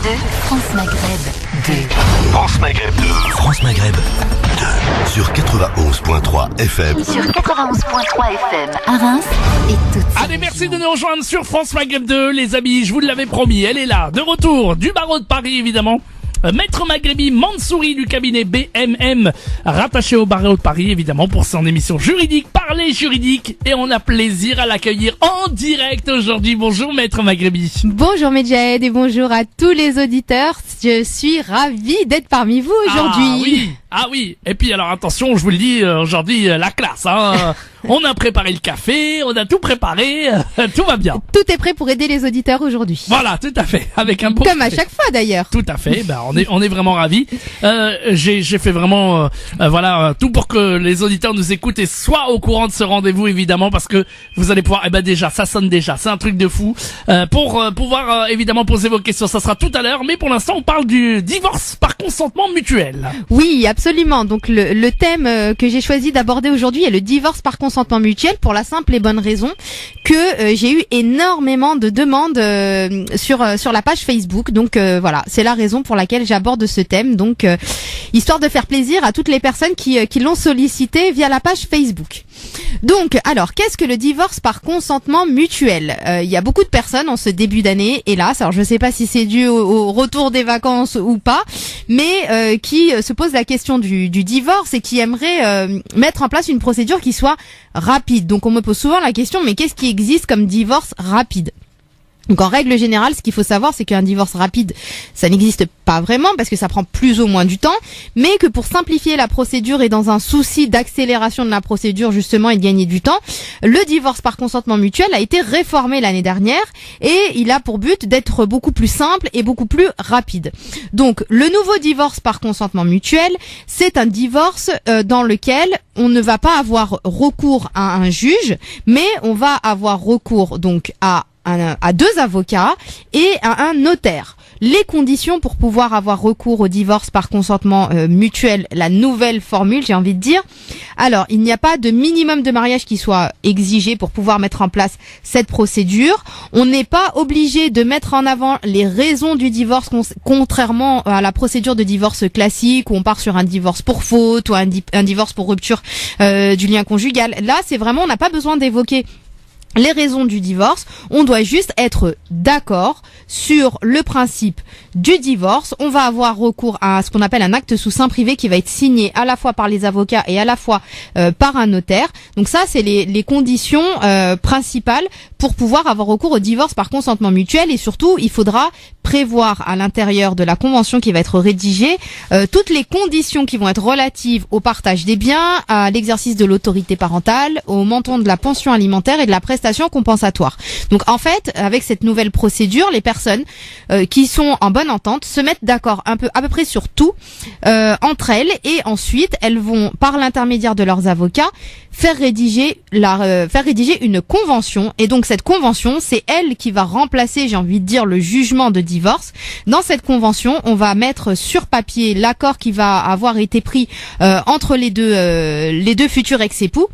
de France Maghreb 2. France Maghreb 2. France Maghreb 2. Sur 91.3 FM. Sur 91.3 FM. À Reims et toutes. Allez, merci de nous rejoindre sur France Maghreb 2, les amis. Je vous l'avais promis, elle est là. De retour du barreau de Paris, évidemment. Maître Maghrebi Mansouri du cabinet BMM, rattaché au barreau de Paris, évidemment, pour son émission juridique, Parler juridique. Et on a plaisir à l'accueillir en direct aujourd'hui. Bonjour, Maître Maghrebi. Bonjour Medjed et bonjour à tous les auditeurs. Je suis ravie d'être parmi vous aujourd'hui. Ah oui. Et puis alors attention, je vous le dis, aujourd'hui, la classe, hein. On a préparé le café, on a tout préparé, tout va bien. Tout est prêt pour aider les auditeurs aujourd'hui. Voilà, tout à fait, avec un bon Comme à café. chaque fois d'ailleurs. Tout à fait, on est vraiment ravis. J'ai fait vraiment tout pour que les auditeurs nous écoutent et soient au courant de ce rendez-vous, évidemment, parce que vous allez pouvoir, déjà, ça sonne déjà, c'est un truc de fou. Pour pouvoir évidemment poser vos questions, ça sera tout à l'heure, mais pour l'instant on parle du divorce par consentement mutuel. Oui, absolument. Donc le thème que j'ai choisi d'aborder aujourd'hui est le divorce par consentement mutuel, pour la simple et bonne raison que j'ai eu énormément de demandes sur la page Facebook. Donc voilà, c'est la raison pour laquelle j'aborde ce thème. Donc histoire de faire plaisir à toutes les personnes qui l'ont sollicité via la page Facebook. Donc, alors, qu'est-ce que le divorce par consentement mutuel ? Il y a beaucoup de personnes en ce début d'année, hélas, alors je ne sais pas si c'est dû au retour des vacances ou pas, mais qui se posent la question du divorce et qui aimeraient mettre en place une procédure qui soit rapide. Donc on me pose souvent la question, mais qu'est-ce qui existe comme divorce rapide ? Donc en règle générale, ce qu'il faut savoir, c'est qu'un divorce rapide, ça n'existe pas vraiment parce que ça prend plus ou moins du temps, mais que pour simplifier la procédure et dans un souci d'accélération de la procédure justement et de gagner du temps, le divorce par consentement mutuel a été réformé l'année dernière et il a pour but d'être beaucoup plus simple et beaucoup plus rapide. Donc le nouveau divorce par consentement mutuel, c'est un divorce dans lequel on ne va pas avoir recours à un juge, mais on va avoir recours donc à deux avocats et à un notaire. Les conditions pour pouvoir avoir recours au divorce par consentement mutuel, la nouvelle formule, j'ai envie de dire. Alors, il n'y a pas de minimum de mariage qui soit exigé pour pouvoir mettre en place cette procédure. On n'est pas obligé de mettre en avant les raisons du divorce, contrairement à la procédure de divorce classique où on part sur un divorce pour faute ou un divorce pour rupture du lien conjugal. Là, c'est vraiment, on n'a pas besoin d'évoquer les raisons du divorce, on doit juste être d'accord sur le principe du divorce. On va avoir recours à ce qu'on appelle un acte sous seing privé qui va être signé à la fois par les avocats et à la fois par un notaire. Donc ça, c'est les conditions principales pour pouvoir avoir recours au divorce par consentement mutuel. Et surtout, il faudra prévoir à l'intérieur de la convention qui va être rédigée toutes les conditions qui vont être relatives au partage des biens, à l'exercice de l'autorité parentale, au montant de la pension alimentaire et de la prestation compensatoire. Donc en fait, avec cette nouvelle procédure, les personnes qui sont en bonne entente se mettent d'accord à peu près sur tout entre elles et ensuite elles vont, par l'intermédiaire de leurs avocats, faire rédiger une convention. Et donc cette convention, c'est elle qui va remplacer, j'ai envie de dire, le jugement de divorce. Dans cette convention, on va mettre sur papier l'accord qui va avoir été pris entre les deux futurs ex-époux.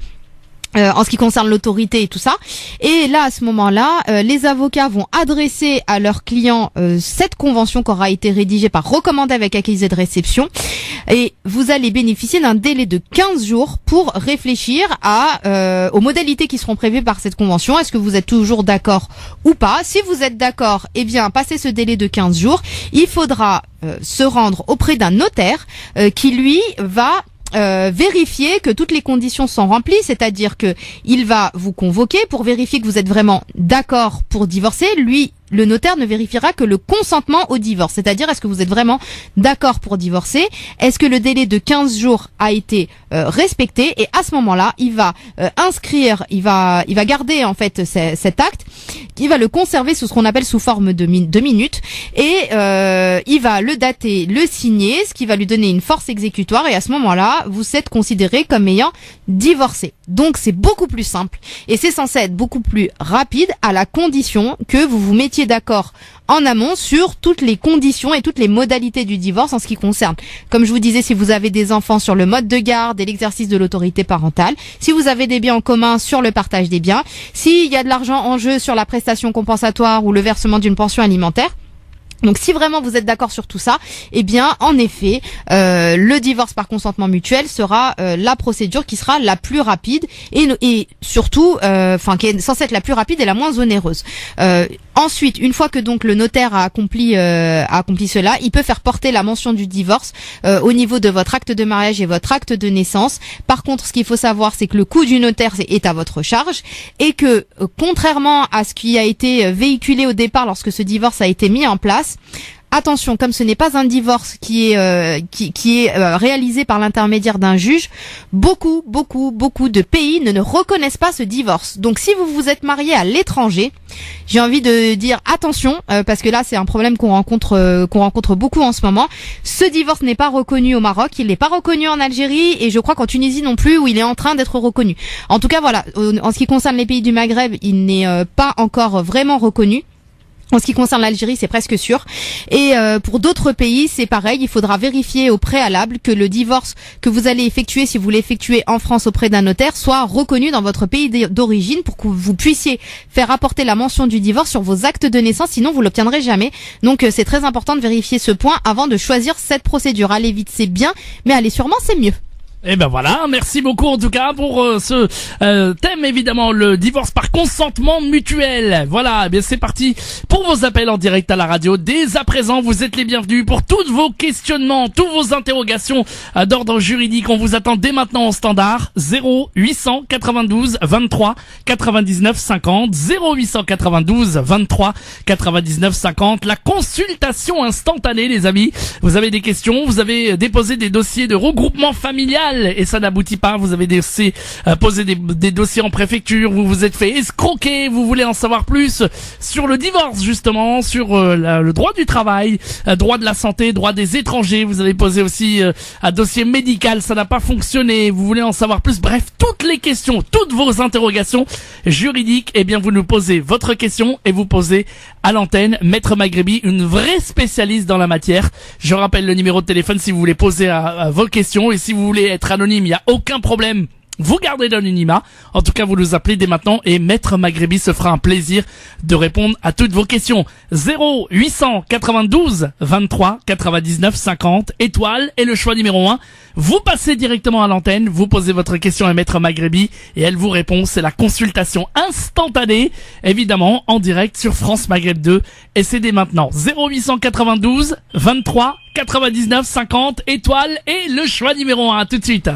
En ce qui concerne l'autorité et tout ça. Et là, à ce moment-là, les avocats vont adresser à leurs clients cette convention qui aura été rédigée par recommandé avec accusé de réception. Et vous allez bénéficier d'un délai de 15 jours pour réfléchir aux modalités qui seront prévues par cette convention. Est-ce que vous êtes toujours d'accord ou pas ? Si vous êtes d'accord, eh bien, passé ce délai de 15 jours, il faudra se rendre auprès d'un notaire qui, lui, va vérifier que toutes les conditions sont remplies, c'est-à-dire que il va vous convoquer pour vérifier que vous êtes vraiment d'accord pour divorcer. Lui, le notaire ne vérifiera que le consentement au divorce, c'est-à-dire est-ce que vous êtes vraiment d'accord pour divorcer, est-ce que le délai de 15 jours a été respecté, et à ce moment-là, il va inscrire, il va garder en fait cet acte, il va le conserver sous ce qu'on appelle sous forme de minutes, et il va le dater, le signer, ce qui va lui donner une force exécutoire, et à ce moment-là, vous êtes considéré comme ayant divorcé. Donc c'est beaucoup plus simple, et c'est censé être beaucoup plus rapide à la condition que vous vous mettiez d'accord en amont sur toutes les conditions et toutes les modalités du divorce en ce qui concerne, comme je vous disais, si vous avez des enfants, sur le mode de garde et l'exercice de l'autorité parentale, si vous avez des biens en commun, sur le partage des biens, s'il y a de l'argent en jeu sur la prestation compensatoire ou le versement d'une pension alimentaire. Donc si vraiment vous êtes d'accord sur tout ça, eh bien en effet, le divorce par consentement mutuel sera la procédure qui sera la plus rapide et surtout, qui est censée être la plus rapide et la moins onéreuse. Ensuite, une fois que donc le notaire a accompli cela, il peut faire porter la mention du divorce au niveau de votre acte de mariage et votre acte de naissance. Par contre, ce qu'il faut savoir, c'est que le coût du notaire est à votre charge et que contrairement à ce qui a été véhiculé au départ lorsque ce divorce a été mis en place, attention, comme ce n'est pas un divorce qui est réalisé par l'intermédiaire d'un juge, beaucoup de pays ne reconnaissent pas ce divorce. Donc si vous vous êtes marié à l'étranger, j'ai envie de dire attention, parce que là c'est un problème qu'on rencontre beaucoup en ce moment. Ce divorce n'est pas reconnu au Maroc, il n'est pas reconnu en Algérie et je crois qu'en Tunisie non plus, où il est en train d'être reconnu. En tout cas voilà, en ce qui concerne les pays du Maghreb, il n'est pas encore vraiment reconnu. En ce qui concerne l'Algérie, c'est presque sûr. Et pour d'autres pays, c'est pareil. Il faudra vérifier au préalable que le divorce que vous allez effectuer, si vous l'effectuez en France auprès d'un notaire, soit reconnu dans votre pays d'origine pour que vous puissiez faire apporter la mention du divorce sur vos actes de naissance. Sinon, vous l'obtiendrez jamais. Donc, c'est très important de vérifier ce point avant de choisir cette procédure. Aller vite, c'est bien, mais aller sûrement, c'est mieux. Et ben voilà, merci beaucoup en tout cas pour ce thème évidemment, le divorce par consentement mutuel. Voilà, eh bien c'est parti pour vos appels en direct à la radio. Dès à présent, vous êtes les bienvenus pour tous vos questionnements, toutes vos interrogations d'ordre juridique. On vous attend dès maintenant au standard 0892 23 99 50 0892 23 99 50. La consultation instantanée, les amis. Vous avez des questions, vous avez déposé des dossiers de regroupement familial et ça n'aboutit pas, vous avez posé des dossiers en préfecture, vous vous êtes fait escroquer, vous voulez en savoir plus sur le divorce justement, sur le droit du travail, droit de la santé, droit des étrangers, vous avez posé aussi un dossier médical, ça n'a pas fonctionné, vous voulez en savoir plus, bref, toutes les questions, toutes vos interrogations juridiques, eh bien vous nous posez votre question et vous posez à l'antenne Maître Maghrebi, une vraie spécialiste dans la matière. Je rappelle le numéro de téléphone si vous voulez poser à vos questions et si vous voulez être anonyme, il n'y a aucun problème. Vous gardez l'anonymat. En tout cas, vous nous appelez dès maintenant et Maître Maghrebi se fera un plaisir de répondre à toutes vos questions. 0892 23 99 50 étoile et le choix numéro 1. Vous passez directement à l'antenne, vous posez votre question à Maître Maghrebi et elle vous répond. C'est la consultation instantanée, évidemment, en direct sur France Maghreb 2. Et c'est dès maintenant. 0892 23 99 50 étoile et le choix numéro 1. À tout de suite.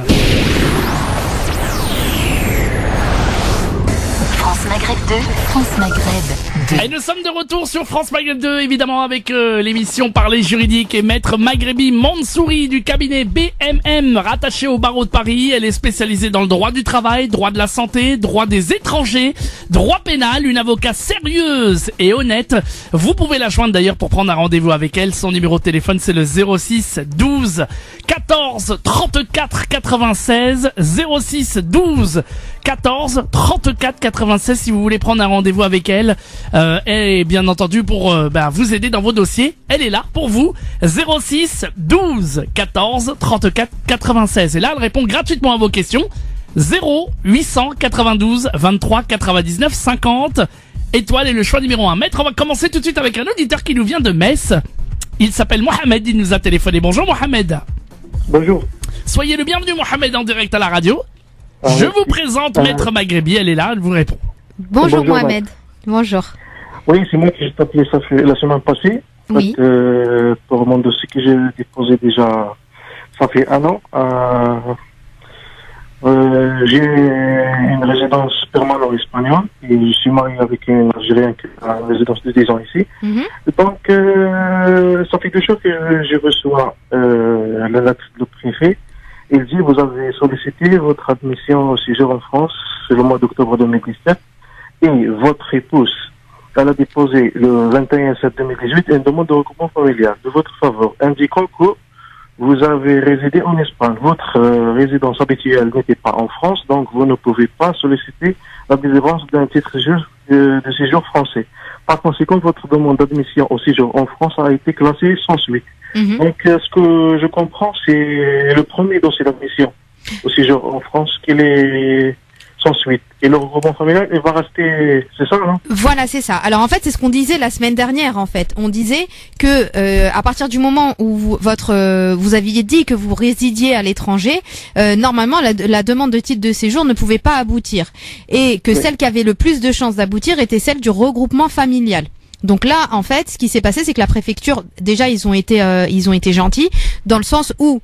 France Maghreb 2, France Maghreb 2. Et nous sommes de retour sur France Maghreb 2, évidemment, avec l'émission Parler juridique et Maître Maghrebi Mansouri du cabinet BMM, rattaché au barreau de Paris. Elle est spécialisée dans le droit du travail, droit de la santé, droit des étrangers, droit pénal, une avocate sérieuse et honnête. Vous pouvez la joindre d'ailleurs pour prendre un rendez-vous avec elle. Son numéro de téléphone, c'est le 06 12 14 34 96 06 12 14 34 96 si vous voulez prendre un rendez-vous avec elle et bien entendu pour vous aider dans vos dossiers. Elle est là pour vous. 06 12 14 34 96 et là elle répond gratuitement à vos questions. 0892 23 99 50 étoile et le choix numéro 1. Maître, on va commencer tout de suite avec un auditeur qui nous vient de Metz. Il s'appelle Mohamed, il nous a téléphoné. Bonjour Mohamed. Bonjour. Soyez le bienvenu Mohamed en direct à la radio. Je vous présente Maître Maghrebi, elle est là, elle vous répond. Bonjour Mohamed. Bonjour. Oui, c'est moi qui t'ai appelé la semaine passée. Oui. Pour mon dossier que j'ai déposé déjà, ça fait 1 an. J'ai une résidence permanente espagnole et je suis marié avec une Algérienne qui a une résidence de 10 ans ici. Donc, ça fait 2 jours que je reçois la lettre du préfet. Il dit, vous avez sollicité votre admission au séjour en France le mois d'octobre 2017 et votre épouse, elle a déposé le 21 septembre 2018 une demande de regroupement familial de votre faveur, indiquant que vous avez résidé en Espagne. Votre résidence habituelle n'était pas en France, donc vous ne pouvez pas solliciter la délivrance d'un titre de séjour français. Par conséquent, votre demande d'admission au séjour en France a été classée sans suite. Donc, ce que je comprends, c'est le premier dossier d'admission au séjour en France qu'il est sans suite. Et le regroupement familial, il va rester, c'est ça, non? Voilà, c'est ça. Alors en fait, c'est ce qu'on disait la semaine dernière. En fait, on disait que à partir du moment où vous aviez dit que vous résidiez à l'étranger, normalement la demande de titre de séjour ne pouvait pas aboutir, et que celle qui avait le plus de chances d'aboutir était celle du regroupement familial. Donc là, en fait, ce qui s'est passé, c'est que la préfecture, déjà, ils ont été gentils, dans le sens où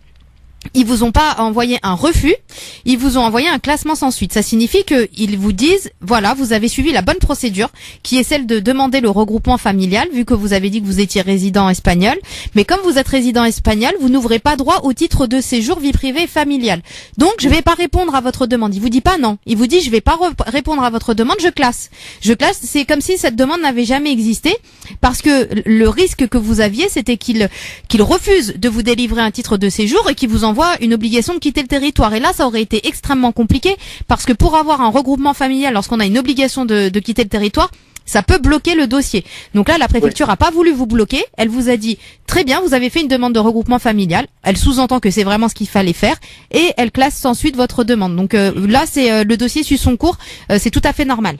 ils vous ont pas envoyé un refus, ils vous ont envoyé un classement sans suite. Ça signifie qu'ils vous disent, voilà, vous avez suivi la bonne procédure, qui est celle de demander le regroupement familial, vu que vous avez dit que vous étiez résident espagnol. Mais comme vous êtes résident espagnol, vous n'ouvrez pas droit au titre de séjour vie privée familiale. Donc, je vais pas répondre à votre demande. Il vous dit pas non. Il vous dit, je vais pas répondre à votre demande, je classe. Je classe, c'est comme si cette demande n'avait jamais existé, parce que le risque que vous aviez, c'était qu'il refuse de vous délivrer un titre de séjour et qu'il vous envoie une obligation de quitter le territoire. Et là, ça aurait été extrêmement compliqué, parce que pour avoir un regroupement familial, lorsqu'on a une obligation de quitter le territoire, ça peut bloquer le dossier. Donc là, la préfecture a pas voulu vous bloquer. Elle vous a dit, très bien, vous avez fait une demande de regroupement familial. Elle sous-entend que c'est vraiment ce qu'il fallait faire, et elle classe sans suite votre demande. Donc là, c'est le dossier suit son cours. C'est tout à fait normal.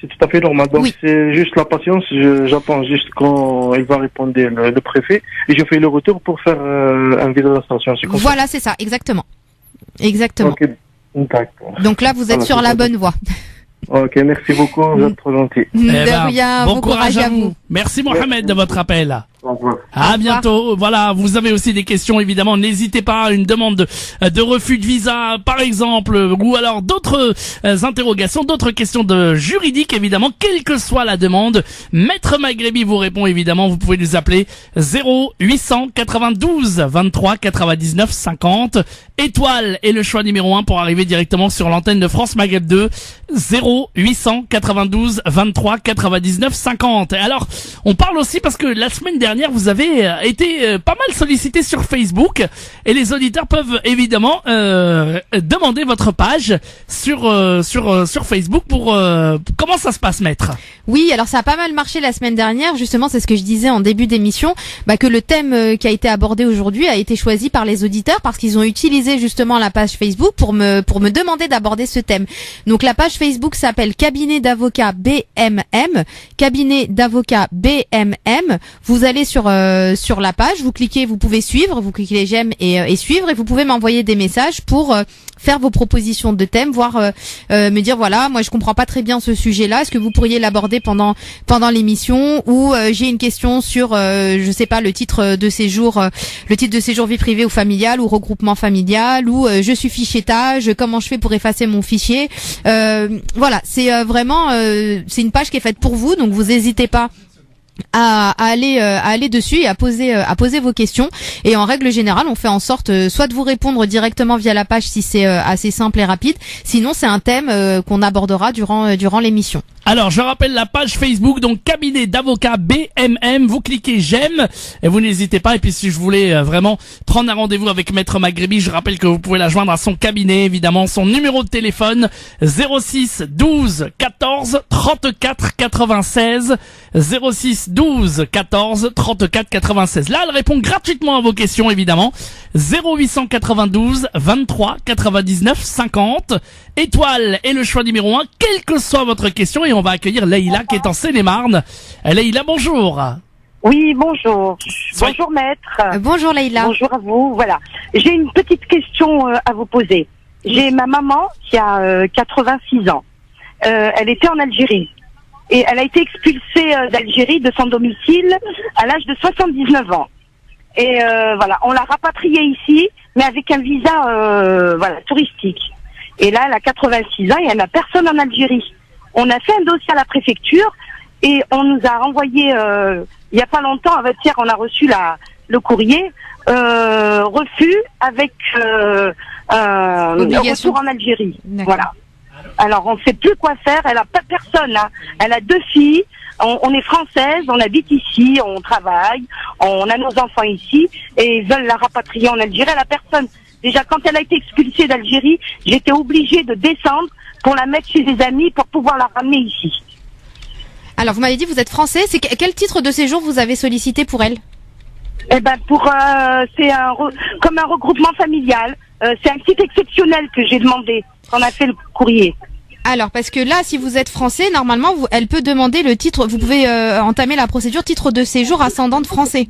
C'est tout à fait normal. Donc c'est juste la patience. J'attends juste quand il va répondre le préfet, et je fais le retour pour faire un visa d'installation. Voilà, c'est ça, exactement. Exactement. Okay. D'accord. Donc là, vous êtes sur la bonne voie. Ok, merci beaucoup, vous êtes trop gentil. De rien, bon courage à vous. Merci Mohamed de votre appel. Au revoir. À bientôt. Voilà, vous avez aussi des questions, évidemment, n'hésitez pas, une demande de refus de visa, par exemple, ou alors d'autres interrogations, d'autres questions de juridique, évidemment, quelle que soit la demande. Maître Maghrebi vous répond, évidemment, vous pouvez nous appeler 0892 23 99 50. Étoile est le choix numéro 1 pour arriver directement sur l'antenne de France Maghreb 2. 0892 23 99 50. Alors, on parle aussi parce que la semaine dernière, vous avez été pas mal sollicité sur Facebook, et les auditeurs peuvent évidemment demander votre page sur Facebook pour comment ça se passe, maître? Oui, alors ça a pas mal marché la semaine dernière. Justement, c'est ce que je disais en début d'émission, que le thème qui a été abordé aujourd'hui a été choisi par les auditeurs parce qu'ils ont utilisé justement la page Facebook pour me demander d'aborder ce thème. Donc la page Facebook s'appelle Cabinet d'avocats BMM. Cabinet d'avocats BMM. Vous allez sur la page, vous cliquez, vous pouvez suivre, vous cliquez j'aime et suivre, et vous pouvez m'envoyer des messages pour faire vos propositions de thèmes, voire me dire voilà, moi je comprends pas très bien ce sujet-là, est-ce que vous pourriez l'aborder pendant l'émission, ou j'ai une question sur je sais pas, le titre de séjour vie privée ou familiale, ou regroupement familial, ou je suis fichettage, comment je fais pour effacer mon fichier. Voilà, c'est vraiment c'est une page qui est faite pour vous, donc vous n'hésitez pas à aller dessus et à poser vos questions, et en règle générale on fait en sorte soit de vous répondre directement via la page si c'est assez simple et rapide, sinon c'est un thème qu'on abordera durant l'émission. Alors, je rappelle la page Facebook, donc Cabinet d'avocats BMM. Vous cliquez j'aime et vous n'hésitez pas. Et puis, si je voulais vraiment prendre un rendez-vous avec Maître Maghrebi, je rappelle que vous pouvez la joindre à son cabinet, évidemment. Son numéro de téléphone, 06 12 14 34 96. 06 12 14 34 96. Là, elle répond gratuitement à vos questions, évidemment. 0892 23 99 50. Étoile est le choix numéro 1, quelle que soit votre question, et on va accueillir Leïla qui est en Seine-et-Marne. Leïla, bonjour. Oui, bonjour. Bonjour maître. Bonjour Leïla. Bonjour à vous. Voilà. J'ai une petite question à vous poser. J'ai ma maman qui a 86 ans. Elle était en Algérie. Et elle a été expulsée d'Algérie, de son domicile, à l'âge de 79 ans. Et voilà, on l'a rapatriée ici, mais avec un visa touristique. Et là, elle a 86 ans et elle n'a personne en Algérie. On a fait un dossier à la préfecture et on nous a renvoyé, il y a pas longtemps, avant-hier, on a reçu le courrier, refus avec un retour en Algérie. Voilà. Alors, on ne sait plus quoi faire. Elle a pas personne. Hein. Elle a 2 filles. On est française, on habite ici, on travaille, on a nos enfants ici, et ils veulent la rapatrier en Algérie. Elle a personne. Déjà, quand elle a été expulsée d'Algérie, j'étais obligée de descendre pour la mettre chez des amis pour pouvoir la ramener ici. Alors, vous m'avez dit, vous êtes français. C'est quel titre de séjour vous avez sollicité pour elle? Eh ben, c'est comme un regroupement familial. C'est un titre exceptionnel que j'ai demandé. quand on a fait le courrier. Alors, parce que là, si vous êtes français, normalement, elle peut demander le titre. Vous pouvez entamer la procédure titre de séjour ascendant de français.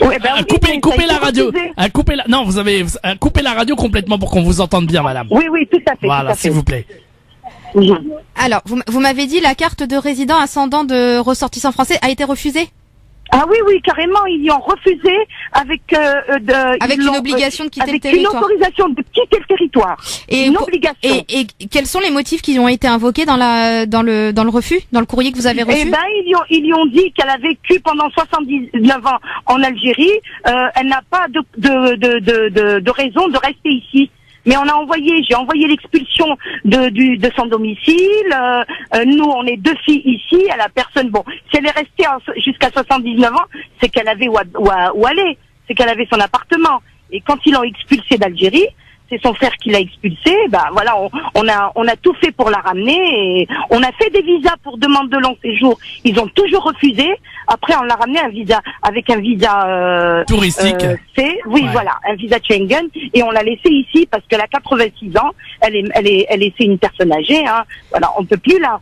Ouais, ben, Coupez la radio. Non, vous avez coupé la radio complètement pour qu'on vous entende bien, madame. Oui, tout à fait. Voilà, s'il vous plaît. Alors, vous m'avez dit la carte de résident ascendant de ressortissant français a été refusée? Ah oui, carrément, ils y ont refusé avec une obligation de quitter le avec territoire. une autorisation de quitter le territoire. Et une obligation. Et quels sont les motifs qui ont été invoqués dans le refus, dans le courrier que vous avez reçu? Eh ben, ils lui ont dit qu'elle a vécu pendant 79 ans en Algérie. Elle n'a pas de raison de rester ici. Mais j'ai envoyé l'expulsion de son domicile. Nous, on est 2 filles ici. Elle a personne. Bon, si elle est restée jusqu'à 79 ans, c'est qu'elle avait où aller. C'est qu'elle avait son appartement. Et quand ils l'ont expulsée d'Algérie, c'est son frère qui l'a expulsée. Ben voilà, on a tout fait pour la ramener. Et on a fait des visas pour demande de long séjour. Ils ont toujours refusé. Après, on l'a ramené avec un visa touristique. Voilà, un visa Schengen, et on l'a laissée ici parce qu'elle a 86 ans. Elle est une personne âgée. Hein. Voilà, on peut plus la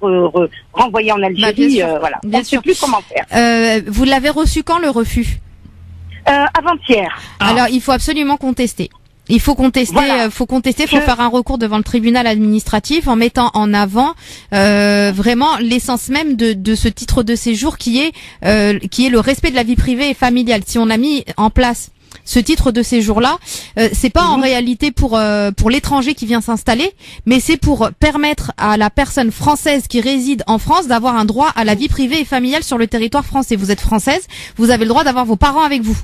renvoyer en Algérie. Voilà, on ne sait plus comment faire. Vous l'avez reçu quand, le refus? Avant-hier. Alors, il faut absolument contester. Il faut contester, faut faire un recours devant le tribunal administratif en mettant en avant vraiment l'essence même de ce titre de séjour qui est le respect de la vie privée et familiale. Si on a mis en place ce titre de séjour-là, c'est pas en réalité pour l'étranger qui vient s'installer, mais c'est pour permettre à la personne française qui réside en France d'avoir un droit à la vie privée et familiale sur le territoire français. Vous êtes française, vous avez le droit d'avoir vos parents avec vous.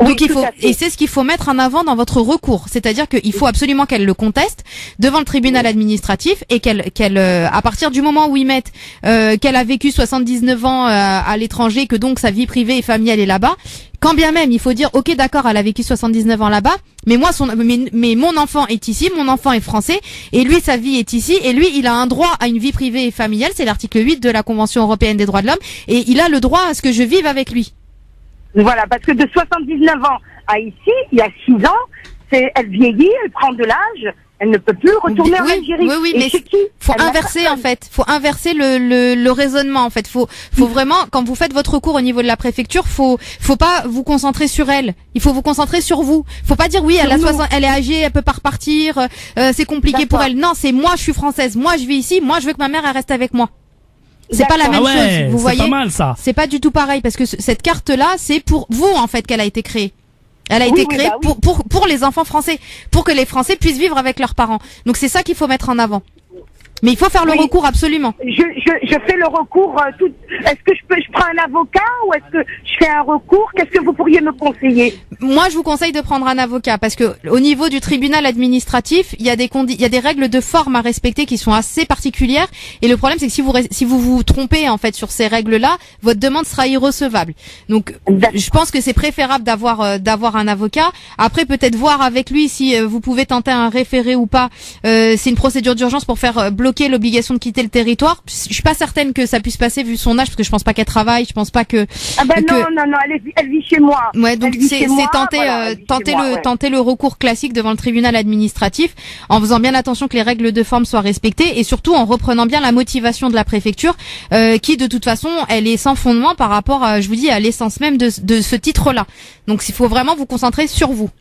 Donc et c'est ce qu'il faut mettre en avant dans votre recours, c'est-à-dire qu'il faut absolument qu'elle le conteste devant le tribunal administratif et qu'elle à partir du moment où ils mettent qu'elle a vécu 79 ans à l'étranger, que donc sa vie privée et familiale est là-bas, quand bien même il faut dire OK, d'accord, elle a vécu 79 ans là-bas, mais mon enfant est ici, mon enfant est français et lui sa vie est ici et lui il a un droit à une vie privée et familiale, c'est l'article 8 de la Convention européenne des droits de l'homme, et il a le droit à ce que je vive avec lui. Voilà, parce que de 79 ans à ici, il y a 6 ans, elle vieillit, elle prend de l'âge, elle ne peut plus retourner en Algérie. Oui, mais faut inverser en fait. Faut inverser le raisonnement en fait. Faut vraiment, quand vous faites votre recours au niveau de la préfecture, faut pas vous concentrer sur elle. Il faut vous concentrer sur vous. Faut pas dire oui, elle est âgée, elle peut pas repartir, c'est compliqué pour elle. Non, c'est moi, je suis française, moi je vis ici, moi je veux que ma mère elle reste avec moi. C'est pas la même chose, vous voyez. C'est pas mal ça. C'est pas du tout pareil parce que cette carte-là, c'est pour vous en fait qu'elle a été créée. Elle a été créée pour les enfants français, pour que les Français puissent vivre avec leurs parents. Donc c'est ça qu'il faut mettre en avant. Mais il faut faire le recours absolument. Je fais le recours. Est-ce que je prends un avocat ou est-ce que je fais un recours? Qu'est-ce que vous pourriez me conseiller? Moi, je vous conseille de prendre un avocat parce que au niveau du tribunal administratif, il y a des règles de forme à respecter qui sont assez particulières. Et le problème, c'est que si vous vous trompez en fait sur ces règles-là, votre demande sera irrecevable. Donc, je pense que c'est préférable d'avoir un avocat. Après, peut-être voir avec lui si vous pouvez tenter un référé ou pas. C'est une procédure d'urgence pour faire bloquer l'obligation de quitter le territoire. Je suis pas certaine que ça puisse passer vu son âge, parce que je pense pas qu'elle travaille, je pense pas que. Ah ben non, elle vit chez moi. Ouais, donc c'est tenter le recours classique devant le tribunal administratif, en faisant bien attention que les règles de forme soient respectées et surtout en reprenant bien la motivation de la préfecture, qui de toute façon elle est sans fondement par rapport à, je vous dis, à l'essence même de ce titre-là. Donc il faut vraiment vous concentrer sur vous.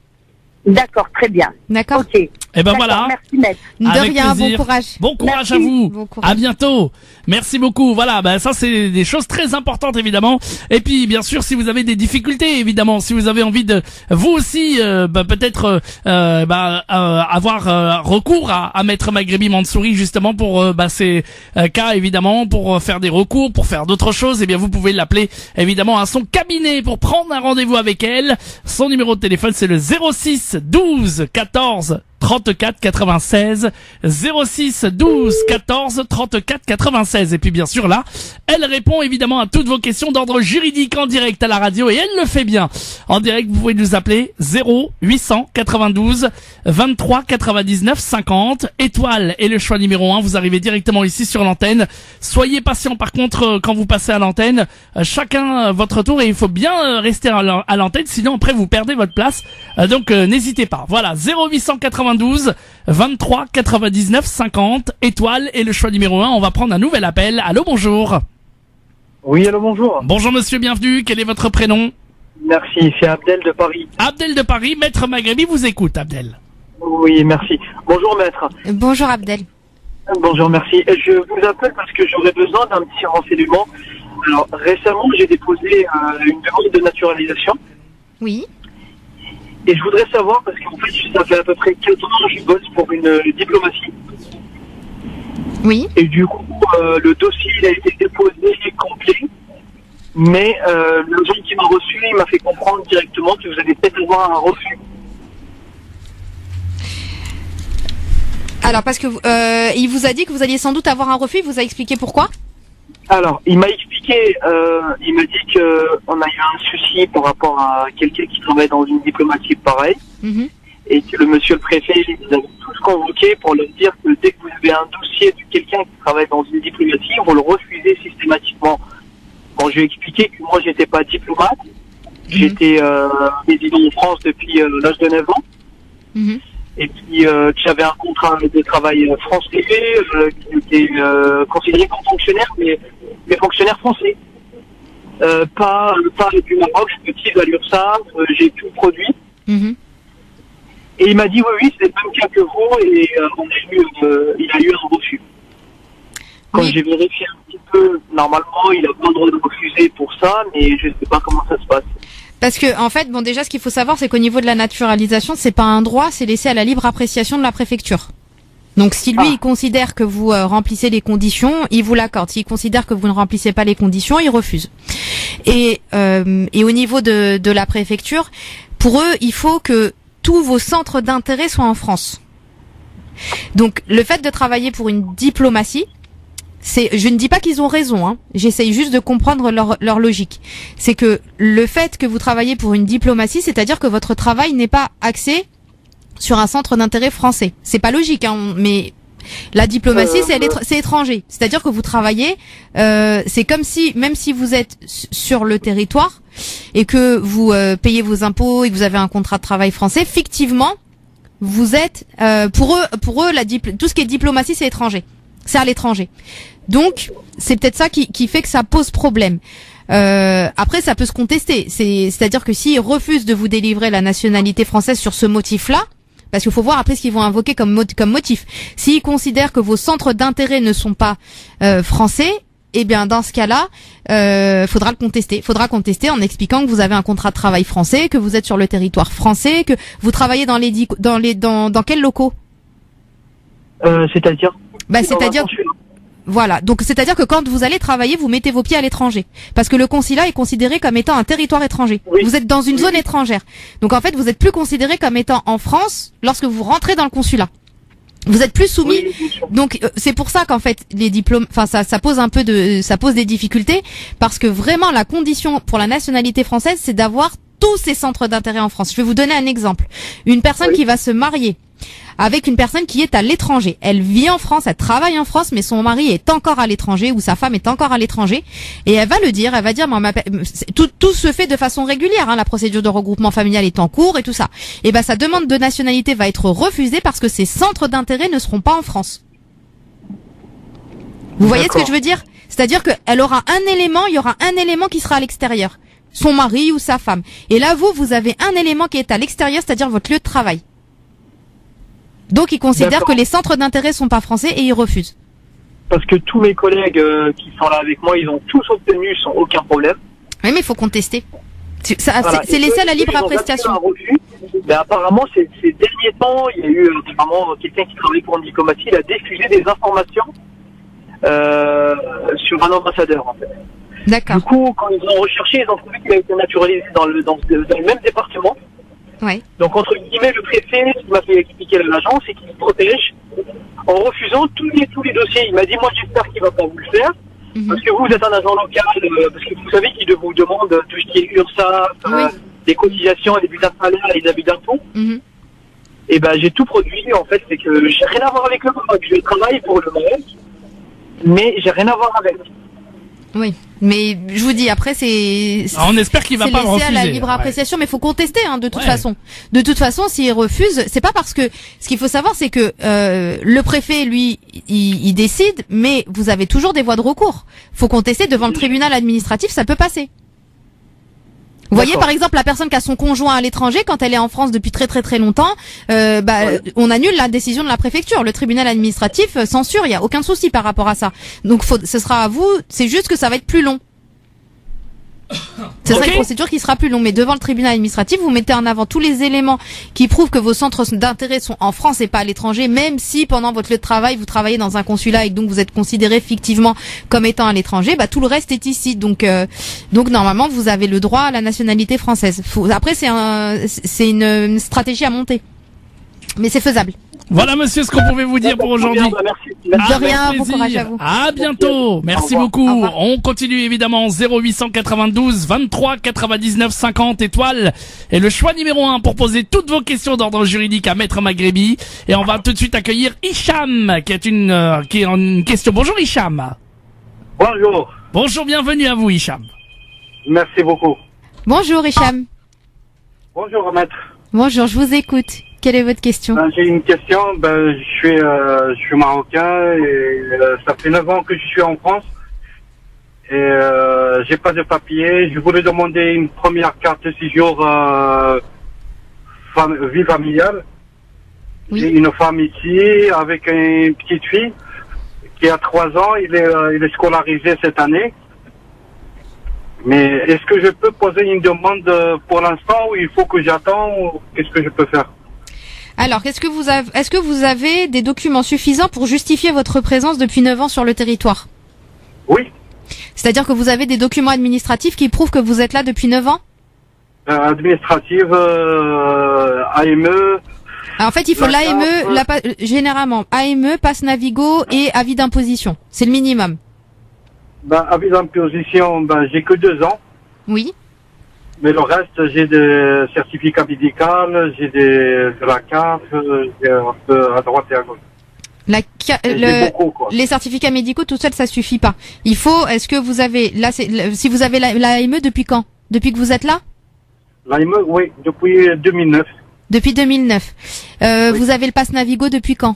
D'accord, très bien. D'accord. Ok. Et ben voilà. Merci, maître. De rien, bon courage. Bon courage à vous. Bon courage. À bientôt. Merci beaucoup. Voilà, ben ça c'est des choses très importantes évidemment. Et puis bien sûr, si vous avez des difficultés évidemment, si vous avez envie de vous aussi peut-être avoir recours à Maître Maghrebi Mansouri justement pour ces cas évidemment, pour faire des recours, pour faire d'autres choses, eh bien vous pouvez l'appeler évidemment à son cabinet pour prendre un rendez-vous avec elle. Son numéro de téléphone c'est le 06 12 14 34 96 06 12 14 34 96. Et puis bien sûr là, elle répond évidemment à toutes vos questions d'ordre juridique en direct à la radio, et elle le fait bien. En direct, vous pouvez nous appeler 0892 23 99 50 étoile et le choix numéro 1. Vous arrivez directement ici sur l'antenne. Soyez patient par contre quand vous passez à l'antenne. Chacun votre tour, et il faut bien rester à l'antenne, sinon après vous perdez votre place. Donc n'hésitez pas. Voilà, 0892 92 23 99 50 étoile et le choix numéro 1. On va prendre un nouvel appel. Allô, bonjour. Oui, allô, bonjour. Bonjour monsieur, bienvenue. Quel est votre prénom? Merci, c'est Abdel de Paris. Abdel de Paris, maître Maghrebi vous écoute, Abdel. Oui, merci. Bonjour maître. Bonjour Abdel. Bonjour, merci. Je vous appelle parce que j'aurais besoin d'un petit renseignement. Alors, récemment, j'ai déposé une demande de naturalisation. Oui. Et je voudrais savoir, parce qu'en fait, ça fait à peu près 4 ans que je bosse pour une diplomatie. Oui. Et du coup, le dossier il a été déposé complet. Mais le jeune qui m'a reçu, il m'a fait comprendre directement que vous allez peut-être avoir un refus. Alors parce que il vous a dit que vous alliez sans doute avoir un refus, il vous a expliqué pourquoi? Alors, il m'a expliqué, il m'a dit que on a eu un souci par rapport à quelqu'un qui travaille dans une diplomatie pareille, et que le monsieur le préfet, ils avaient tous convoqué pour leur dire que dès que vous avez un dossier de quelqu'un qui travaille dans une diplomatie, vous le refusez systématiquement. Bon, je lui ai expliqué que moi, j'étais pas diplomate, j'étais résident en France depuis l'âge de 9 ans. Et puis que j'avais un contrat de travail français, qui était considéré comme fonctionnaire, mais fonctionnaire français. Pas du Maroc, je suis petit à l'URSSAF, j'ai tout produit. Et il m'a dit oui, c'est le même cas que vous, et il a eu un refus. Quand j'ai vérifié un petit peu, normalement, il a pas le droit de refuser pour ça, mais je sais pas comment ça se passe. Parce que en fait, bon, déjà, ce qu'il faut savoir, c'est qu'au niveau de la naturalisation, c'est pas un droit, c'est laissé à la libre appréciation de la préfecture. Donc, si lui, il considère que vous remplissez les conditions, il vous l'accorde. S'il considère que vous ne remplissez pas les conditions, il refuse. Et au niveau de la préfecture, pour eux, il faut que tous vos centres d'intérêt soient en France. Donc, le fait de travailler pour une diplomatie, je ne dis pas qu'ils ont raison, hein. J'essaye juste de comprendre leur logique. C'est que le fait que vous travaillez pour une diplomatie, c'est-à-dire que votre travail n'est pas axé sur un centre d'intérêt français. C'est pas logique, hein, mais la diplomatie, c'est étranger. C'est-à-dire que vous travaillez, c'est comme si, même si vous êtes sur le territoire et que vous payez vos impôts et que vous avez un contrat de travail français, fictivement, vous êtes, pour eux, tout ce qui est diplomatie, c'est étranger. C'est à l'étranger. Donc, c'est peut-être ça qui fait que ça pose problème. Après, ça peut se contester. C'est-à-dire que s'ils refusent de vous délivrer la nationalité française sur ce motif-là, parce qu'il faut voir après ce qu'ils vont invoquer comme motif. S'ils considèrent que vos centres d'intérêt ne sont pas français, eh bien, dans ce cas-là, faudra le contester. Faudra contester en expliquant que vous avez un contrat de travail français, que vous êtes sur le territoire français, que vous travaillez dans quels locaux? C'est-à-dire? C'est-à-dire, voilà. Donc, c'est-à-dire que quand vous allez travailler, vous mettez vos pieds à l'étranger. Parce que le consulat est considéré comme étant un territoire étranger. Oui. Vous êtes dans une zone étrangère. Donc, en fait, vous êtes plus considéré comme étant en France lorsque vous rentrez dans le consulat. Vous êtes plus soumis. Donc, c'est pour ça qu'en fait, les diplômes, ça pose des difficultés. Parce que vraiment, la condition pour la nationalité française, c'est d'avoir tous ces centres d'intérêt en France. Je vais vous donner un exemple. Une personne qui va se marier avec une personne qui est à l'étranger. Elle vit en France, elle travaille en France, mais son mari est encore à l'étranger ou sa femme est encore à l'étranger. Et elle va dire, tout se fait de façon régulière, hein, la procédure de regroupement familial est en cours et tout ça. Et sa demande de nationalité va être refusée parce que ses centres d'intérêt ne seront pas en France. Vous voyez ce que je veux dire? C'est-à-dire qu'il y aura un élément qui sera à l'extérieur. Son mari ou sa femme. Et là, vous avez un élément qui est à l'extérieur, c'est-à-dire votre lieu de travail. Donc, ils considèrent que les centres d'intérêt sont pas français et ils refusent. Parce que tous mes collègues qui sont là avec moi, ils ont tous obtenu sans aucun problème. Oui, mais il faut contester. C'est laissé à la libre appréciation. Mais apparemment, ces derniers temps, il y a eu apparemment quelqu'un qui travaille pour une diplomatie, il a diffusé des informations sur un ambassadeur, en fait. D'accord. Du coup, quand ils ont recherché, ils ont trouvé qu'il a été naturalisé dans le même département. Ouais. Donc, entre guillemets, le préfet, ce qu'il m'a fait expliquer à l'agence, c'est qu'il se protège en refusant tous les dossiers. Il m'a dit, moi, j'espère qu'il va pas vous le faire, parce que vous êtes un agent local, parce que vous savez qu'il vous demande tout ce qui est URSSAF, des cotisations, des bulletins de salaire et des abus d'impôts. Et j'ai tout produit, en fait, c'est que j'ai rien à voir avec le Maroc. Je travaille pour le Maroc, mais j'ai rien à voir avec. Oui, mais je vous dis après on espère qu'il va pas refuser. C'est laissé à la libre appréciation, mais faut contester de toute Ouais. façon. De toute façon, s'il refuse, c'est pas parce que ce qu'il faut savoir, c'est que le préfet lui il décide, mais vous avez toujours des voies de recours. Faut contester devant le tribunal administratif, ça peut passer. Vous voyez, par exemple, la personne qui a son conjoint à l'étranger, quand elle est en France depuis très très très longtemps, on annule la décision de la préfecture. Le tribunal administratif censure, il y a aucun souci par rapport à ça. Donc, ce sera à vous. C'est juste que ça va être plus long. Ce sera une procédure qui sera plus longue, mais devant le tribunal administratif, vous mettez en avant tous les éléments qui prouvent que vos centres d'intérêt sont en France et pas à l'étranger, même si pendant votre lieu de travail, vous travaillez dans un consulat et que donc vous êtes considéré fictivement comme étant à l'étranger, tout le reste est ici. Donc normalement, vous avez le droit à la nationalité française. Après, c'est une stratégie à monter, mais c'est faisable. Voilà, monsieur, ce qu'on pouvait vous dire pour aujourd'hui. De rien, bon courage à vous. À bientôt. Merci beaucoup. On continue évidemment 0892 23 99 50 étoiles. Et le choix numéro 1 pour poser toutes vos questions d'ordre juridique à Maître Maghrébi. Et on va tout de suite accueillir Hicham, qui est une question. Bonjour Hicham. Bonjour. Bonjour, bienvenue à vous Hicham. Merci beaucoup. Bonjour Hicham. Bonjour maître. Bonjour, je vous écoute. Quelle est votre question? J'ai une question. Je suis marocain et ça fait 9 ans que je suis en France et j'ai pas de papier. Je voulais demander une première carte de séjour vie familiale. Oui. J'ai une femme ici avec une petite fille qui a 3 ans. Il est scolarisé cette année. Mais est-ce que je peux poser une demande pour l'instant ou il faut que j'attende ou qu'est-ce que je peux faire? Alors, est-ce que vous avez des documents suffisants pour justifier votre présence depuis 9 ans sur le territoire? Oui. C'est-à-dire que vous avez des documents administratifs qui prouvent que vous êtes là depuis 9 ans? Administrative, AME. Alors, en fait, il faut l'AME, généralement, AME, passe Navigo et avis d'imposition. C'est le minimum. Avis d'imposition, j'ai que 2 ans. Oui. Mais le reste, j'ai des certificats médicaux, j'ai de la carte, j'ai un peu à droite et à gauche. Les certificats médicaux tout seul, ça suffit pas. Il faut, est-ce que vous avez, si vous avez l'AME depuis quand? Depuis que vous êtes là? L'AME, oui, depuis 2009. Depuis 2009. Oui. Vous avez le pass Navigo depuis quand?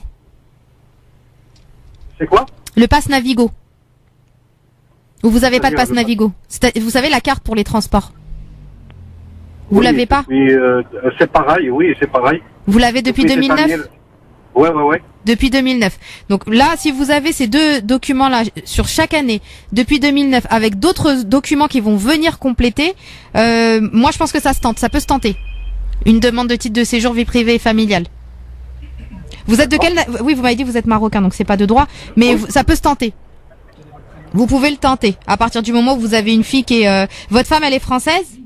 C'est quoi? Le pass Navigo. Ou vous avez pas de pass Navigo? Vous savez la carte pour les transports? Vous l'avez pas? Oui, c'est pareil, oui, c'est pareil. Vous l'avez depuis 2009? Ouais. Depuis 2009. Donc là, si vous avez ces deux documents-là sur chaque année, depuis 2009, avec d'autres documents qui vont venir compléter, moi je pense que ça peut se tenter. Une demande de titre de séjour vie privée et familiale. Vous êtes de quel... Oui, vous m'avez dit que vous êtes marocain, donc c'est pas de droit, mais ça peut se tenter. Vous pouvez le tenter. À partir du moment où vous avez une fille qui est... Votre femme, elle est française?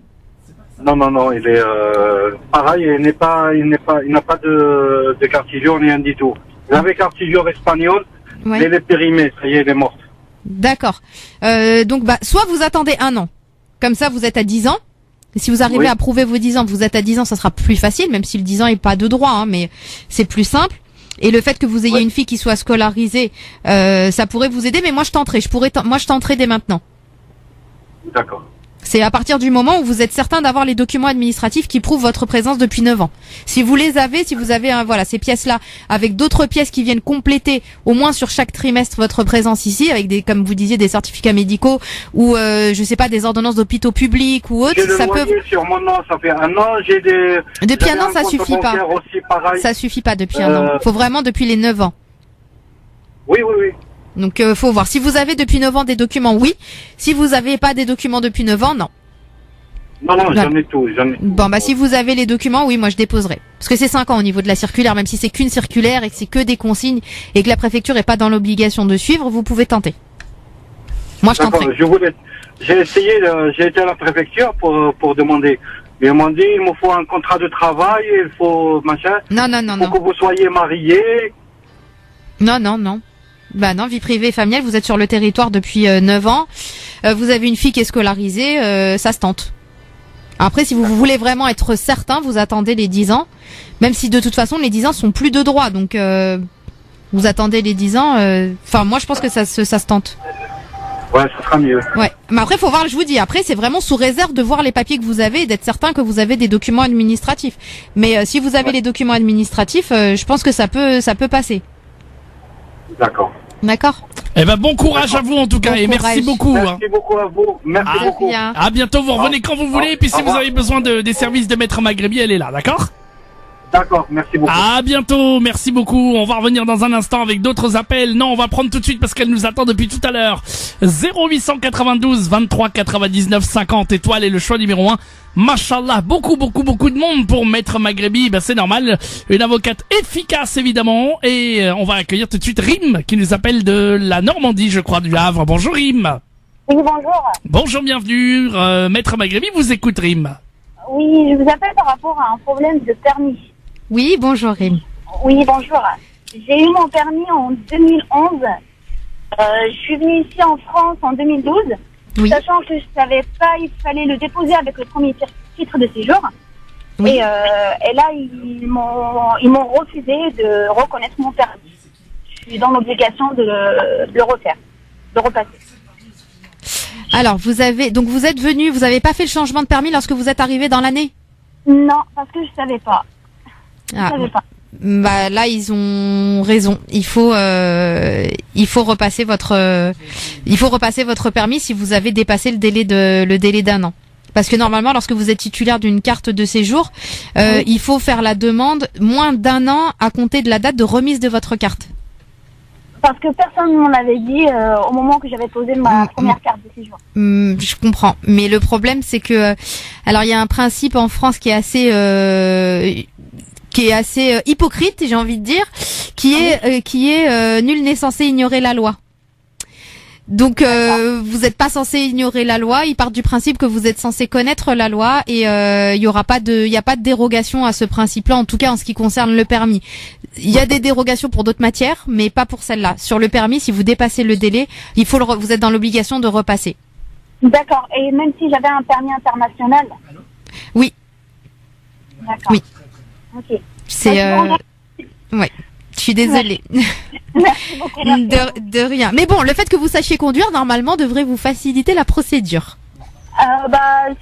Non, il est pareil, il n'a pas de carte séjour ni rien du tout. Il avait carte séjour espagnole, mais elle est périmée, ça y est, elle est morte. D'accord. Donc soit vous attendez 1 an, comme ça vous êtes à 10 ans. Et si vous arrivez à prouver vos 10 ans, vous êtes à 10 ans, ça sera plus facile, même si le 10 ans n'est pas de droit, mais c'est plus simple. Et le fait que vous ayez une fille qui soit scolarisée, ça pourrait vous aider, mais moi je tenterai. Je tenterai dès maintenant. D'accord. C'est à partir du moment où vous êtes certain d'avoir les documents administratifs qui prouvent votre présence depuis 9 ans. Si vous les avez, si vous avez ces pièces-là, avec d'autres pièces qui viennent compléter au moins sur chaque trimestre votre présence ici, avec comme vous disiez, des certificats médicaux ou je sais pas, des ordonnances d'hôpitaux publics ou autres, ça peut. Sur mon nom, ça fait 1 an, j'ai des. Depuis 1 an, ça suffit pas. Aussi, ça suffit pas depuis 1 an. Faut vraiment depuis les 9 ans. Oui. Donc faut voir. Si vous avez depuis 9 ans des documents, oui. Si vous avez pas des documents depuis 9 ans, non. Non, j'en ai tout. Bon, si vous avez les documents, oui, moi je déposerai. Parce que c'est 5 ans au niveau de la circulaire, même si c'est qu'une circulaire et que c'est que des consignes et que la préfecture est pas dans l'obligation de suivre, vous pouvez tenter. Moi je tenterai. J'ai été à la préfecture pour demander. Ils m'ont dit, il me faut un contrat de travail, il faut machin. Non. Pour que vous soyez mariés. Non. Non, vie privée et familiale, vous êtes sur le territoire depuis 9 ans, vous avez une fille qui est scolarisée, ça se tente. Après, si vous voulez vraiment être certain, vous attendez les 10 ans, même si de toute façon les 10 ans sont plus de droit, donc vous attendez les 10 ans, moi je pense que ça se tente. Ouais, ça sera mieux. Ouais. Mais après, faut voir, je vous dis, après, c'est vraiment sous réserve de voir les papiers que vous avez et d'être certain que vous avez des documents administratifs. Mais si vous avez les documents administratifs, je pense que ça peut passer. D'accord. D'accord. Eh ben, bon courage à vous en tout cas, et merci beaucoup. Merci beaucoup à vous. Merci beaucoup. Bien. À bientôt, vous revenez quand vous voulez, et puis si vous avez besoin des services de Maître Maghrebi, elle est là, d'accord? D'accord, merci beaucoup. À bientôt, merci beaucoup. On va revenir dans un instant avec d'autres appels. Non, on va prendre tout de suite parce qu'elle nous attend depuis tout à l'heure. 0892 23 99 50 étoiles est le choix numéro 1. Machallah, beaucoup de monde pour Maître Maghrebi. Ben, c'est normal. Une avocate efficace, évidemment. Et on va accueillir tout de suite Rim, qui nous appelle de la Normandie, je crois, du Havre. Bonjour Rim. Oui, bonjour. Bonjour, bienvenue. Maître Maghrebi vous écoute, Rim. Oui, je vous appelle par rapport à un problème de permis. Oui, bonjour Rim. Oui, bonjour. J'ai eu mon permis en 2011. Je suis venue ici en France en 2012. Oui. Sachant que je savais pas, il fallait le déposer avec le premier titre de séjour. Oui. Et là, ils m'ont refusé de reconnaître mon permis. Je suis dans l'obligation de le refaire, de repasser. Alors, vous êtes venu, vous avez pas fait le changement de permis lorsque vous êtes arrivé dans l'année? Non, parce que je savais pas. Ah, savais pas. Bah là ils ont raison. Il faut repasser votre permis si vous avez dépassé le délai d'1 an. Parce que normalement lorsque vous êtes titulaire d'une carte de séjour, il faut faire la demande moins d'1 an à compter de la date de remise de votre carte. Parce que personne ne m'en avait dit au moment que j'avais posé ma première carte de séjour. Je comprends, mais le problème c'est que alors il y a un principe en France qui est assez hypocrite, j'ai envie de dire, qui est nul n'est censé ignorer la loi. Donc vous n'êtes pas censé ignorer la loi. Ils partent du principe que vous êtes censé connaître la loi et il y a pas de dérogation à ce principe-là, en tout cas en ce qui concerne le permis. Il y a des dérogations pour d'autres matières, mais pas pour celle-là. Sur le permis, si vous dépassez le délai, vous êtes dans l'obligation de repasser. D'accord. Et même si j'avais un permis international. Oui. D'accord. Oui. Ok. Ouais. Je suis désolée. Merci beaucoup. De rien. Mais bon, le fait que vous sachiez conduire, normalement, devrait vous faciliter la procédure.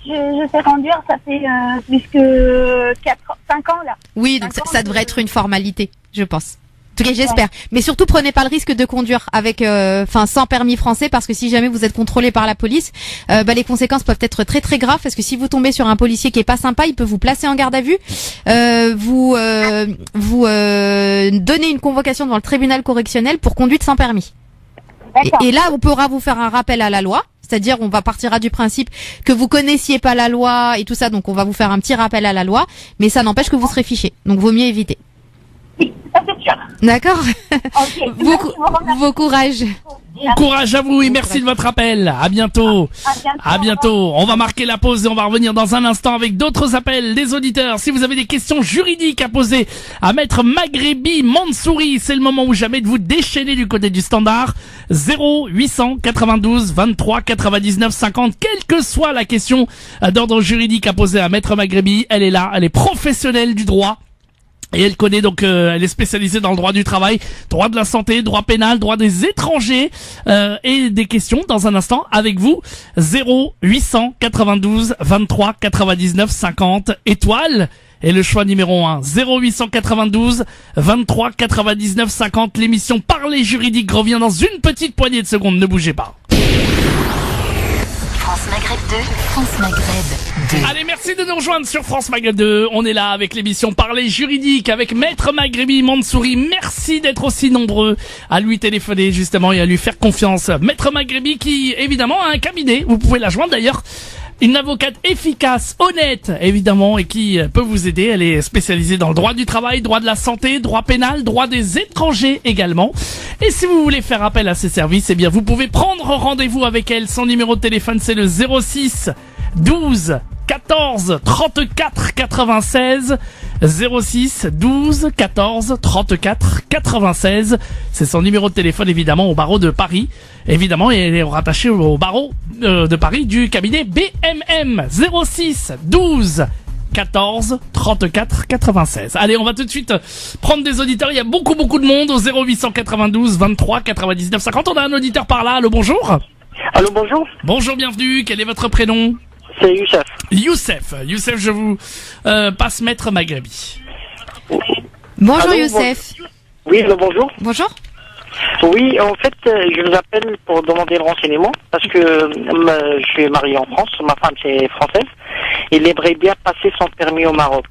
Je sais conduire, ça fait plus que 5 ans, là. Oui, donc ça devrait être une formalité, je pense. En tout cas, j'espère. Mais surtout, prenez pas le risque de conduire avec, sans permis français, parce que si jamais vous êtes contrôlé par la police, les conséquences peuvent être très très graves, parce que si vous tombez sur un policier qui est pas sympa, il peut vous placer en garde à vue, vous donner une convocation devant le tribunal correctionnel pour conduite sans permis. Et là, on pourra vous faire un rappel à la loi. C'est-à-dire, on partira du principe que vous connaissiez pas la loi et tout ça, donc on va vous faire un petit rappel à la loi, mais ça n'empêche que vous serez fiché. Donc, vaut mieux éviter. Oui, ça c'est sûr. D'accord. Ok. Vos courage. Bon courage à vous et merci de votre appel. À bientôt. À bientôt. On va marquer la pause et on va revenir dans un instant avec d'autres appels des auditeurs. Si vous avez des questions juridiques à poser à Maître Maghrebi Mansouri, c'est le moment ou jamais de vous déchaîner du côté du standard. 0892 23 99 50. Quelle que soit la question d'ordre juridique à poser à Maître Maghrebi, elle est là. Elle est professionnelle du droit. Et elle connaît donc, elle est spécialisée dans le droit du travail, droit de la santé, droit pénal, droit des étrangers et des questions dans un instant avec vous. 0892 23 99 50 étoiles et le choix numéro 1. 0892 23 99 50. L'émission Parler juridique revient dans une petite poignée de secondes. Ne bougez pas. France Maghreb 2, France Maghreb 2. Allez, merci de nous rejoindre sur France Maghreb 2. On est là avec l'émission Parler juridique avec Maître Maghrebi Mansouri. Merci d'être aussi nombreux à lui téléphoner justement et à lui faire confiance. Maître Maghrebi qui évidemment a un cabinet. Vous pouvez la joindre d'ailleurs. Une avocate efficace, honnête, évidemment, et qui peut vous aider. Elle est spécialisée dans le droit du travail, droit de la santé, droit pénal, droit des étrangers également. Et si vous voulez faire appel à ses services, eh bien, vous pouvez prendre rendez-vous avec elle. Son numéro de téléphone, c'est le 06 12 14 34 96. 06 12 14 34 96. C'est son numéro de téléphone, évidemment, au barreau de Paris. Évidemment, et elle est rattachée au barreau de Paris du cabinet BMM. 06 12 14 34 96. Allez, on va tout de suite prendre des auditeurs. Il y a beaucoup de monde au 0892 23 99 50. On a un auditeur par là. Allô, bonjour. Allô, bonjour. Bonjour, bienvenue. Quel est votre prénom? C'est Youssef. Youssef, je vous passe Maître Maghrebi. Bonjour Allô, Youssef. Oui, bonjour. Bonjour. Oui, en fait, je vous appelle pour demander le renseignement parce que je suis marié en France, ma femme c'est française. Il aimerait bien passer son permis au Maroc.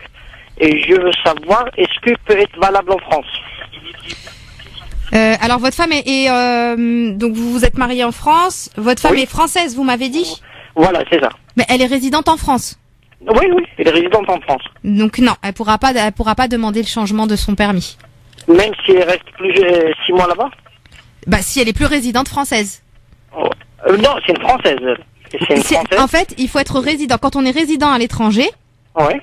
Et je veux savoir, est-ce qu'il peut être valable en France? Alors votre femme est donc vous êtes marié en France. Votre femme est française, vous m'avez dit? Voilà, c'est ça. Mais elle est résidente en France. Oui, elle est résidente en France. Donc non, elle pourra pas demander le changement de son permis. Même si elle reste plus 6 mois là-bas? Bah si elle est plus résidente française. Non, c'est une française. C'est une française. En fait, il faut être résident. Quand on est résident à l'étranger, ouais,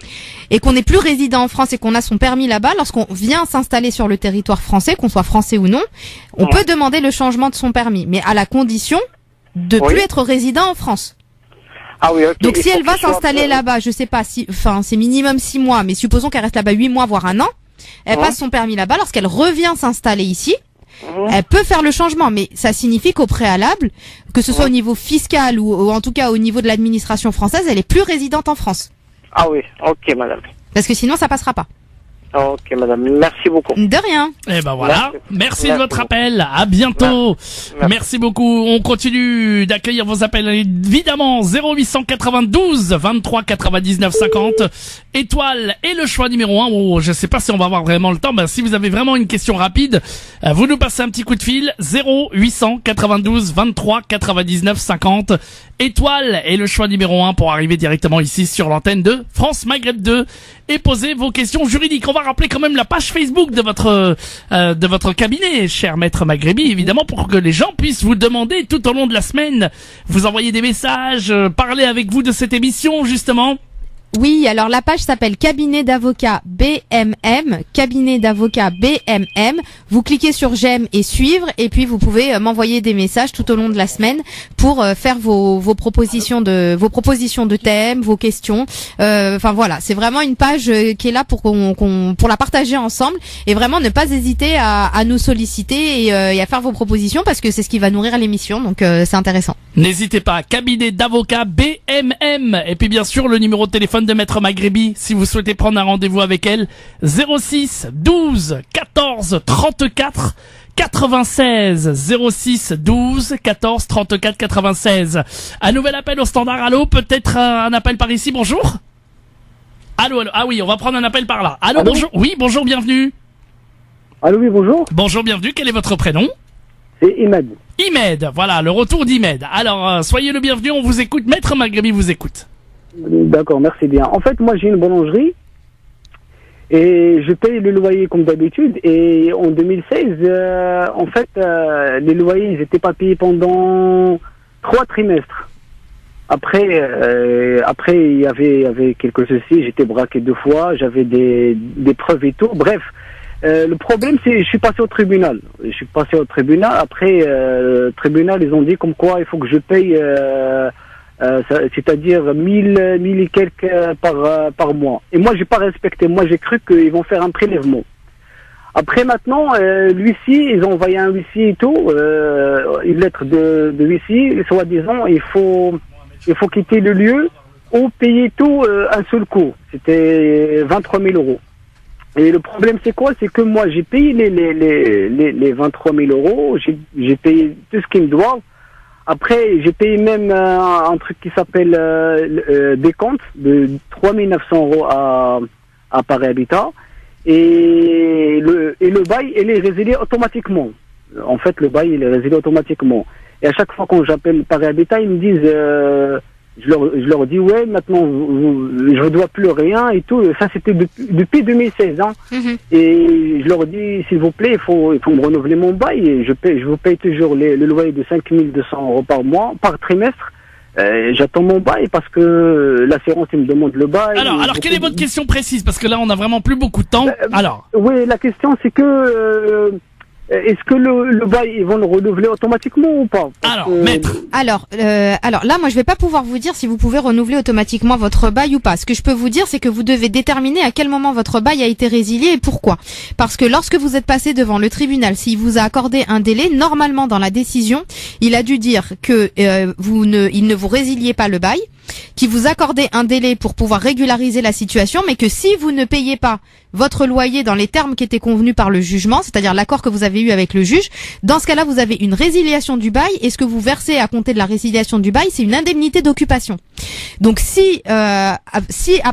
et qu'on n'est plus résident en France et qu'on a son permis là-bas, lorsqu'on vient s'installer sur le territoire français, qu'on soit français ou non, on peut demander le changement de son permis, mais à la condition de plus être résident en France. Ah oui, ok. Donc si elle va s'installer là-bas, je sais pas si, enfin c'est minimum 6 mois, mais supposons qu'elle reste là-bas 8 mois voire 1 an, elle passe son permis là-bas, lorsqu'elle revient s'installer ici, elle peut faire le changement, mais ça signifie qu'au préalable, que ce soit au niveau fiscal ou en tout cas au niveau de l'administration française, elle est plus résidente en France. Ah oui, ok madame. Parce que sinon ça passera pas. Ok madame, merci beaucoup. De rien. Eh ben voilà, merci de votre appel, à bientôt. Merci beaucoup, on continue d'accueillir vos appels évidemment, 0892 23 99 50, étoile et le choix numéro 1, oh, je sais pas si on va avoir vraiment le temps, ben si vous avez vraiment une question rapide, vous nous passez un petit coup de fil, 0892 23 99 50, étoile et le choix numéro 1 pour arriver directement ici sur l'antenne de France Maghreb 2 et poser vos questions juridiques. On va rappeler quand même la page Facebook de votre cabinet, cher Maître Maghrebi, évidemment, pour que les gens puissent vous demander tout au long de la semaine, vous envoyer des messages, parler avec vous de cette émission, justement. Oui, alors la page s'appelle Cabinet d'avocats BMM, Cabinet d'avocats BMM. Vous cliquez sur j'aime et suivre, et puis vous pouvez m'envoyer des messages tout au long de la semaine pour faire vos propositions de thèmes, vos questions. Enfin voilà, c'est vraiment une page qui est là pour pour la partager ensemble, et vraiment ne pas hésiter à nous solliciter et à faire vos propositions, parce que c'est ce qui va nourrir l'émission, donc c'est intéressant. N'hésitez pas, Cabinet d'avocats BMM, et puis bien sûr le numéro de téléphone de Maître Maghrebi si vous souhaitez prendre un rendez-vous avec elle, 06 12 14 34 96, 06 12 14 34 96. Un nouvel appel au standard. Allô, peut-être un appel par ici. Bonjour. Allô. Ah oui, on va prendre un appel par là. Allô. Bonjour. Oui, bonjour, bienvenue. Allô, oui, bonjour. Bonjour, bienvenue. Quel est votre prénom? C'est Imed. Imed, voilà, le retour d'Imed. Alors, soyez le bienvenu, on vous écoute. Maître Maghrebi vous écoute. D'accord, merci bien. En fait, moi, j'ai une boulangerie et je paye le loyer comme d'habitude. Et en 2016, en fait, les loyers, ils n'étaient pas payés pendant 3 trimestres. Après, il y avait quelques soucis. J'étais braqué 2 fois, j'avais des preuves et tout. Bref, le problème, c'est je suis passé au tribunal. Après, le tribunal, ils ont dit comme quoi il faut que je paye... c'est-à-dire 1000 et quelques par mois. Et moi, j'ai pas respecté. Moi, j'ai cru qu'ils vont faire un prélèvement. Après, maintenant, l'huissier, ils ont envoyé un huissier et tout, une lettre de huissier, soi-disant, il faut quitter le lieu ou payer tout un seul coup. C'était 23 000 euros. Et le problème, c'est quoi? C'est que moi, j'ai payé les 23 000 euros, j'ai payé tout ce qu'ils me doivent. Après, j'ai payé même un truc qui s'appelle décompte de 3 900 euros à Paris Habitat. Et le bail, il est résilié automatiquement. En fait, le bail, il est résilié automatiquement. Et à chaque fois quand j'appelle Paris Habitat, ils me disent, je leur dis, ouais, maintenant, je ne dois plus rien et tout. Ça, c'était depuis 2016. Hein. Et je leur dis, s'il vous plaît, il faut me renouveler mon bail. Et je vous paye toujours le loyer de 5 200 euros par mois, par trimestre. J'attends mon bail parce que l'assurance, il me demande le bail. Alors quelle est votre question précise? Parce que là, on a vraiment plus beaucoup de temps. Oui, la question, c'est que est-ce que le bail, ils vont le renouveler automatiquement ou pas? Alors, maître. Alors là, moi, je vais pas pouvoir vous dire si vous pouvez renouveler automatiquement votre bail ou pas. Ce que je peux vous dire, c'est que vous devez déterminer à quel moment votre bail a été résilié et pourquoi. Parce que lorsque vous êtes passé devant le tribunal, s'il vous a accordé un délai, normalement dans la décision, il a dû dire que il ne vous résiliez pas le bail, qu'il vous accordait un délai pour pouvoir régulariser la situation, mais que si vous ne payez pas votre loyer dans les termes qui étaient convenus par le jugement, c'est-à-dire l'accord que vous avez eu avec le juge, dans ce cas-là, vous avez une résiliation du bail, et ce que vous versez à compter de la résiliation du bail, c'est une indemnité d'occupation. Donc si à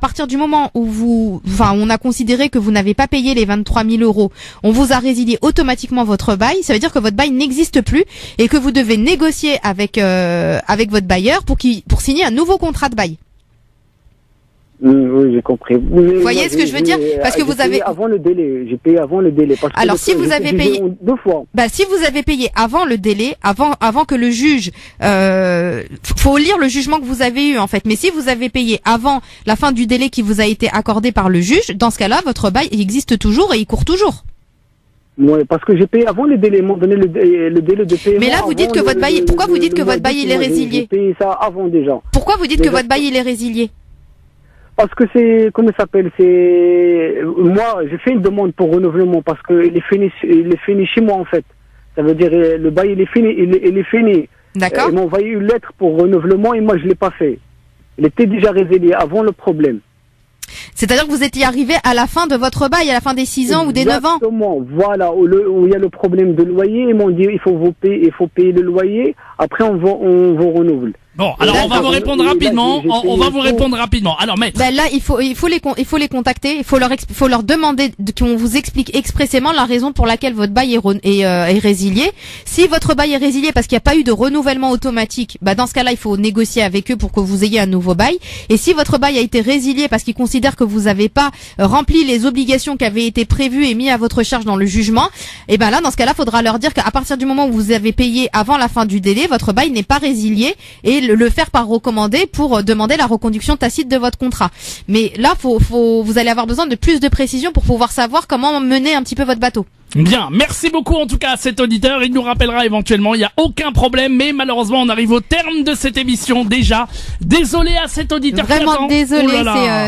partir du moment où on a considéré que vous n'avez pas payé les 23 000 €, on vous a résilié automatiquement votre bail, ça veut dire que votre bail n'existe plus et que vous devez négocier avec votre bailleur pour signer un nouveau contrat de bail. Oui, j'ai compris. Vous voyez ce que je veux dire? Parce que vous avez avant le délai. J'ai payé avant le délai. Parce alors que si vous avez payé 2 fois. Si vous avez payé avant le délai, avant que le juge, faut lire le jugement que vous avez eu en fait. Mais si vous avez payé avant la fin du délai qui vous a été accordé par le juge, dans ce cas-là, votre bail existe toujours et il court toujours. Ouais, parce que j'ai payé avant le délai, ils m'ont donné le délai de paiement. Mais là, vous dites que votre bail, pourquoi vous dites que votre bail il est résilié? J'ai payé ça avant déjà. Pourquoi vous dites que votre bail il est résilié? Parce que comment ça s'appelle, moi, j'ai fait une demande pour renouvellement parce que il est fini chez moi en fait. Ça veut dire, le bail, il est fini. D'accord. Ils m'ont envoyé une lettre pour renouvellement et moi, je l'ai pas fait. Il était déjà résilié avant le problème. C'est-à-dire que vous étiez arrivé à la fin de votre bail, à la fin des 6 ans ou des 9 ans? Exactement, voilà, où il y a le problème de loyer, ils m'ont dit, il faut payer le loyer, après on vous renouvelle. Bon, alors on va vous répondre rapidement. On va vous répondre rapidement. Alors maître. Là, il faut les contacter. Il faut leur demander qu'on vous explique expressément la raison pour laquelle votre bail est résilié. Si votre bail est résilié parce qu'il n'y a pas eu de renouvellement automatique, dans ce cas-là, il faut négocier avec eux pour que vous ayez un nouveau bail. Et si votre bail a été résilié parce qu'ils considèrent que vous n'avez pas rempli les obligations qui avaient été prévues et mis à votre charge dans le jugement, là, dans ce cas-là, faudra leur dire qu'à partir du moment où vous avez payé avant la fin du délai, votre bail n'est pas résilié et le faire par recommandé pour demander la reconduction tacite de votre contrat. Mais là, vous allez avoir besoin de plus de précision pour pouvoir savoir comment mener un petit peu votre bateau. Bien, merci beaucoup en tout cas à cet auditeur, il nous rappellera éventuellement, il n'y a aucun problème, mais malheureusement on arrive au terme de cette émission déjà. Désolé à cet auditeur. Vraiment désolé,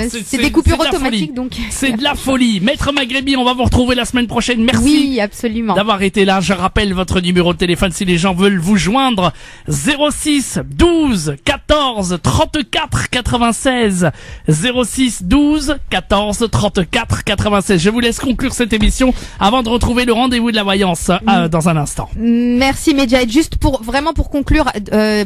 c'est des coupures automatiques donc. C'est de la folie. Maître Maghrebi, on va vous retrouver la semaine prochaine, merci. Oui, absolument. D'avoir été là, je rappelle votre numéro de téléphone si les gens veulent vous joindre, 06 12 14 34 96, 06 12 14 34 96. Je vous laisse conclure cette émission avant de retrouver le rendez-vous de la voyance dans un instant. Merci Medjahid. Juste pour conclure,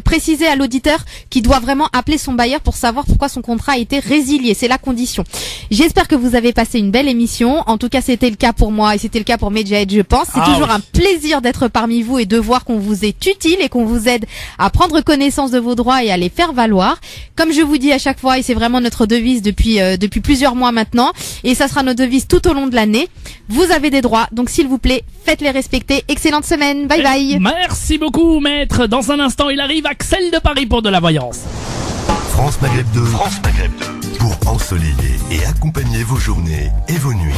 préciser à l'auditeur qu'il doit vraiment appeler son bailleur pour savoir pourquoi son contrat a été résilié. C'est la condition. J'espère que vous avez passé une belle émission. En tout cas, c'était le cas pour moi et c'était le cas pour Medjahid, je pense. C'est toujours un plaisir d'être parmi vous et de voir qu'on vous est utile et qu'on vous aide à prendre connaissance de vos droits et à les faire valoir. Comme je vous dis à chaque fois, et c'est vraiment notre devise depuis plusieurs mois maintenant, et ça sera notre devise tout au long de l'année. Vous avez des droits, donc s'il vous plaît, faites-les respecter. Excellente semaine, bye bye. Merci beaucoup maître. Dans un instant, il arrive Axel de Paris pour de la voyance. France Maghreb 2. France Maghreb 2. Pour ensoleiller et accompagner vos journées et vos nuits.